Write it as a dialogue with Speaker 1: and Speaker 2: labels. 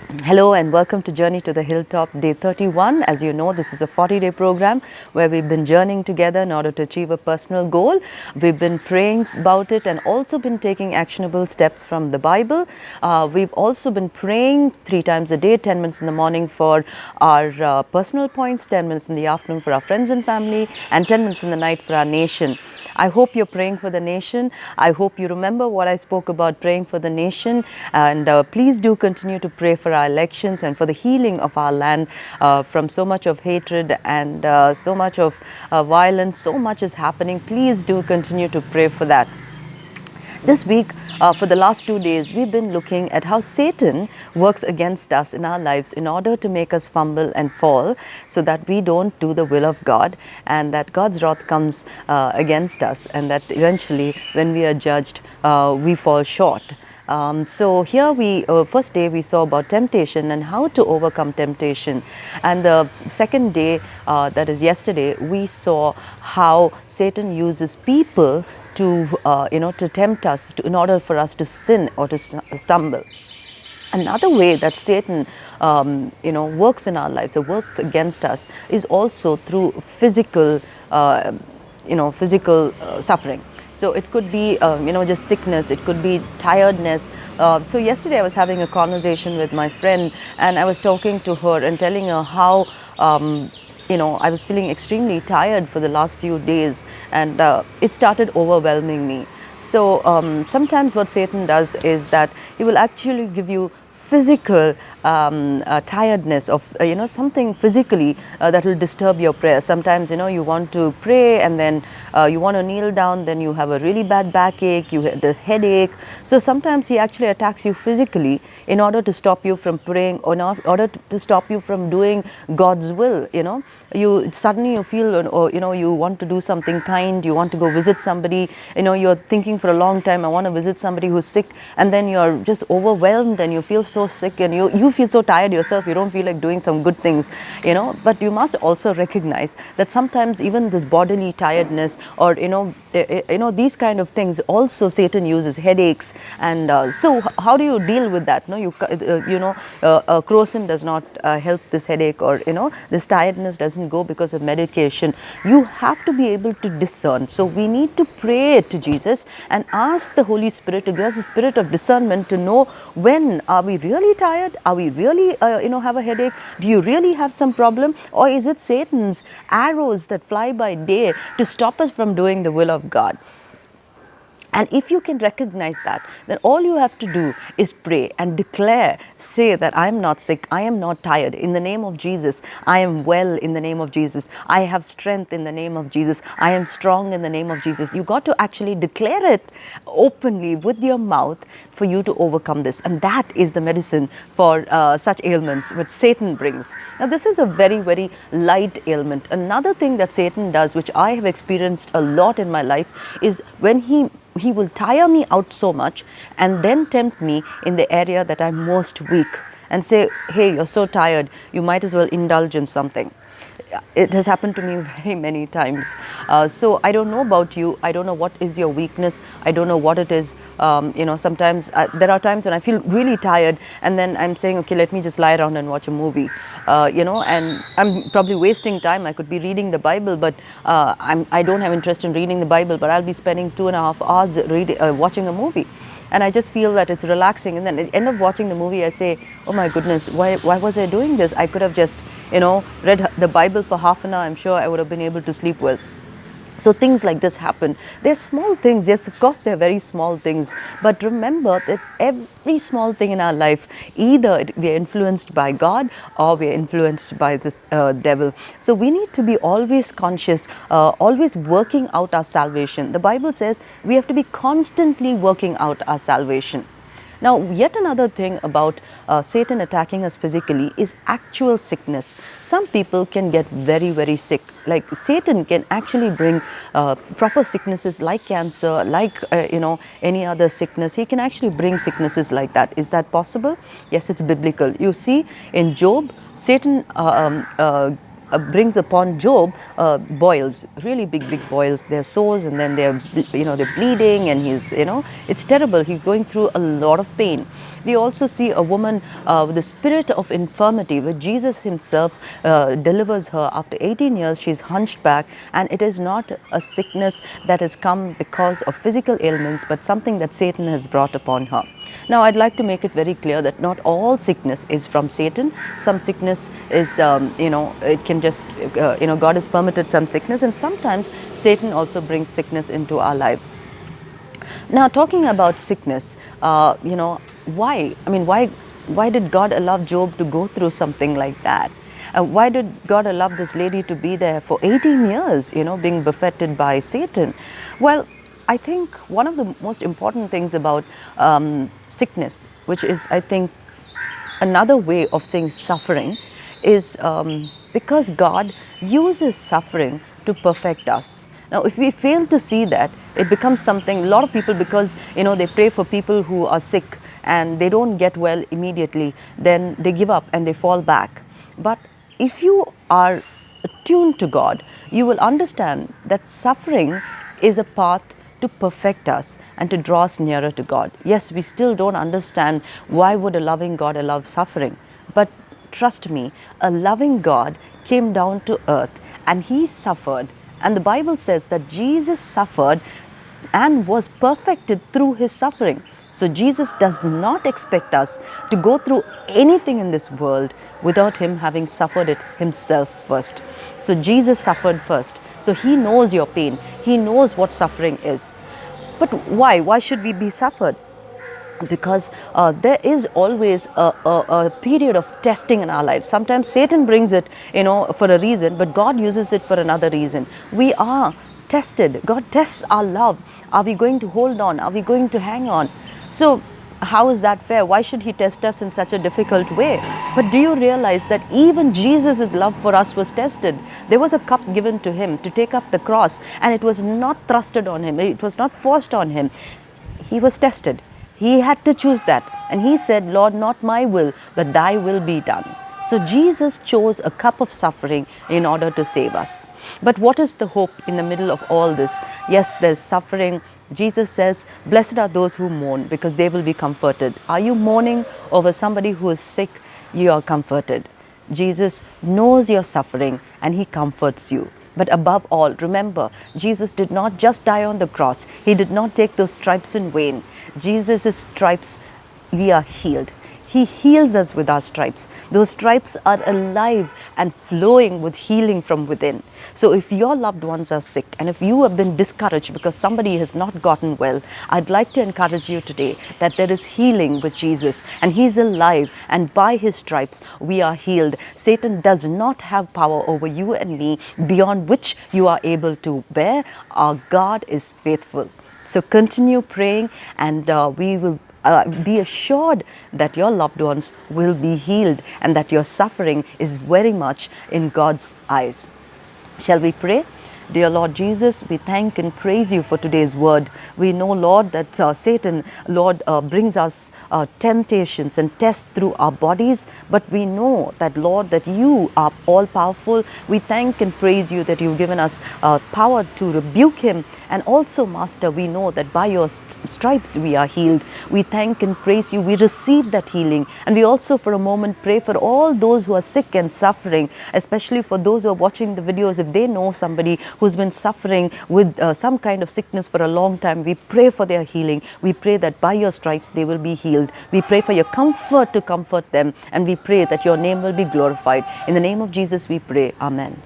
Speaker 1: Hello and welcome to Journey to the Hilltop, day 31. As you know, this is a 40-day program where we've been journeying together in order to achieve a personal goal. We've been praying about it and also been taking actionable steps from the Bible. We've also been praying 3 times a day, 10 minutes in the morning for our personal points, 10 minutes in the afternoon for our friends and family, and 10 minutes in the night for our nation. I hope you're praying for the nation. I hope you remember what I spoke about praying for the nation, and please do continue to pray for our elections and for the healing of our land from so much of hatred and so much of violence. So much is happening. Please do continue to pray for that. This week, for the last 2 days, we've been looking at how Satan works against us in our lives in order to make us fumble and fall so that we don't do the will of God, and that God's wrath comes against us, and that eventually when we are judged, we fall short. So here first day we saw about temptation and how to overcome temptation, and the second day, that is yesterday, we saw how Satan uses people to to tempt us in order for us to sin or to stumble. Another way that Satan works in our lives or works against us is also through physical suffering. So it could be, just sickness. It could be tiredness. So yesterday I was having a conversation with my friend, and I was talking to her and telling her how, I was feeling extremely tired for the last few days, and it started overwhelming me. So sometimes what Satan does is that he will actually give you physical tiredness of something physically that will disturb your prayer. Sometimes you want to pray, and then you want to kneel down, then you have a really bad backache, you had a headache. So sometimes he actually attacks you physically in order to stop you from praying, or in order to stop you from doing God's will. You suddenly feel, or you want to do something kind, you want to go visit somebody, you're thinking for a long time, I want to visit somebody who's sick, and then you're just overwhelmed and you feel so sick, and you feel so tired yourself, you don't feel like doing some good things, but you must also recognize that sometimes even this bodily tiredness, or these kind of things, also Satan uses headaches. And so how do you deal with that? Crocin does not help this headache, or this tiredness doesn't go because of medication. You have to be able to discern. So we need to pray to Jesus and ask the Holy Spirit to give us a spirit of discernment to know, when are we really tired? Are we really have a headache? Do you really have some problem? Or is it Satan's arrows that fly by day to stop us from doing the will of God? And if you can recognize that, then all you have to do is pray and declare, say that I am not sick, I am not tired. In the name of Jesus, I am well in the name of Jesus. I have strength in the name of Jesus. I am strong in the name of Jesus. You got to actually declare it openly with your mouth for you to overcome this. And that is the medicine for such ailments which Satan brings. Now, this is a very, very light ailment. Another thing that Satan does, which I have experienced a lot in my life, is when he will tire me out so much and then tempt me in the area that I'm most weak and say, hey, you're so tired, you might as well indulge in something. It has happened to me very many times. So I don't know about you. I don't know what is your weakness. I don't know what it is. Sometimes there are times when I feel really tired, and then I'm saying, okay, let me just lie around and watch a movie. And I'm probably wasting time. I could be reading the Bible, but I don't have interest in reading the Bible, but I'll be spending 2.5 hours watching a movie. And I just feel that it's relaxing, and then at the end of watching the movie I say, oh my goodness, why was I doing this? I could have just read the Bible for half an hour. I'm sure I would have been able to sleep well. So things like this happen. They're small things. Yes, of course, they're very small things. But remember that every small thing in our life, either we are influenced by God or we are influenced by this devil. So we need to be always conscious, always working out our salvation. The Bible says we have to be constantly working out our salvation. Now, yet another thing about Satan attacking us physically is actual sickness. Some people can get very, very sick. Like Satan can actually bring proper sicknesses like cancer, like any other sickness. He can actually bring sicknesses like that. Is that possible? Yes, it's biblical. You see, in Job, Satan brings upon Job boils, really big boils. They're sores, and then they're bleeding, and it's terrible. He's going through a lot of pain. We also see a woman with the spirit of infirmity, where Jesus himself delivers her after 18 years. She's hunched back, and it is not a sickness that has come because of physical ailments, but something that Satan has brought upon her. Now, I'd like to make it very clear that not all sickness is from Satan. Some sickness is, it can just, God has permitted some sickness, and sometimes Satan also brings sickness into our lives. Now, talking about sickness, why? I mean, why did God allow Job to go through something like that? Why did God allow this lady to be there for 18 years, being buffeted by Satan? Well, I think one of the most important things about sickness, which is, I think, another way of saying suffering, is because God uses suffering to perfect us. Now, if we fail to see that, it becomes something, a lot of people, because they pray for people who are sick and they don't get well immediately, then they give up and they fall back. But if you are attuned to God, you will understand that suffering is a path to perfect us and to draw us nearer to God. Yes, we still don't understand why would a loving God allow suffering, but trust me, a loving God came down to earth and he suffered, and the Bible says that Jesus suffered and was perfected through his suffering. So Jesus does not expect us to go through anything in this world without him having suffered it himself first. So Jesus suffered first. So he knows your pain. He knows what suffering is. But why? Why should we be suffered? Because there is always a period of testing in our lives. Sometimes Satan brings it, for a reason, but God uses it for another reason. We are tested. God tests our love. Are we going to hold on? Are we going to hang on? So how is that fair? Why should he test us in such a difficult way? But do you realize that even Jesus' love for us was tested? There was a cup given to him to take up the cross, and it was not thrusted on him. It was not forced on him. He was tested. He had to choose that. And he said, Lord, not my will, but thy will be done. So Jesus chose a cup of suffering in order to save us. But what is the hope in the middle of all this? Yes, there's suffering. Jesus says, blessed are those who mourn, because they will be comforted. Are you mourning over somebody who is sick? You are comforted. Jesus knows your suffering and he comforts you. But above all, remember, Jesus did not just die on the cross. He did not take those stripes in vain. Jesus' stripes, we are healed. He heals us with our stripes. Those stripes are alive and flowing with healing from within. So if your loved ones are sick, and if you have been discouraged because somebody has not gotten well, I'd like to encourage you today that there is healing with Jesus, and he's alive, and by his stripes we are healed. Satan does not have power over you and me beyond which you are able to bear. Our God is faithful. So continue praying, and we will be assured that your loved ones will be healed, and that your suffering is very much in God's eyes. Shall we pray? Dear Lord Jesus, we thank and praise you for today's word. We know, Lord, that Satan, Lord, brings us temptations and tests through our bodies, but we know that, Lord, that you are all-powerful. We thank and praise you that you've given us power to rebuke him. And also, Master, we know that by your stripes we are healed. We thank and praise you. We receive that healing. And we also, for a moment, pray for all those who are sick and suffering, especially for those who are watching the videos. If they know somebody who's been suffering with some kind of sickness for a long time, we pray for their healing. We pray that by your stripes they will be healed. We pray for your comfort to comfort them, and we pray that your name will be glorified. In the name of Jesus we pray. Amen.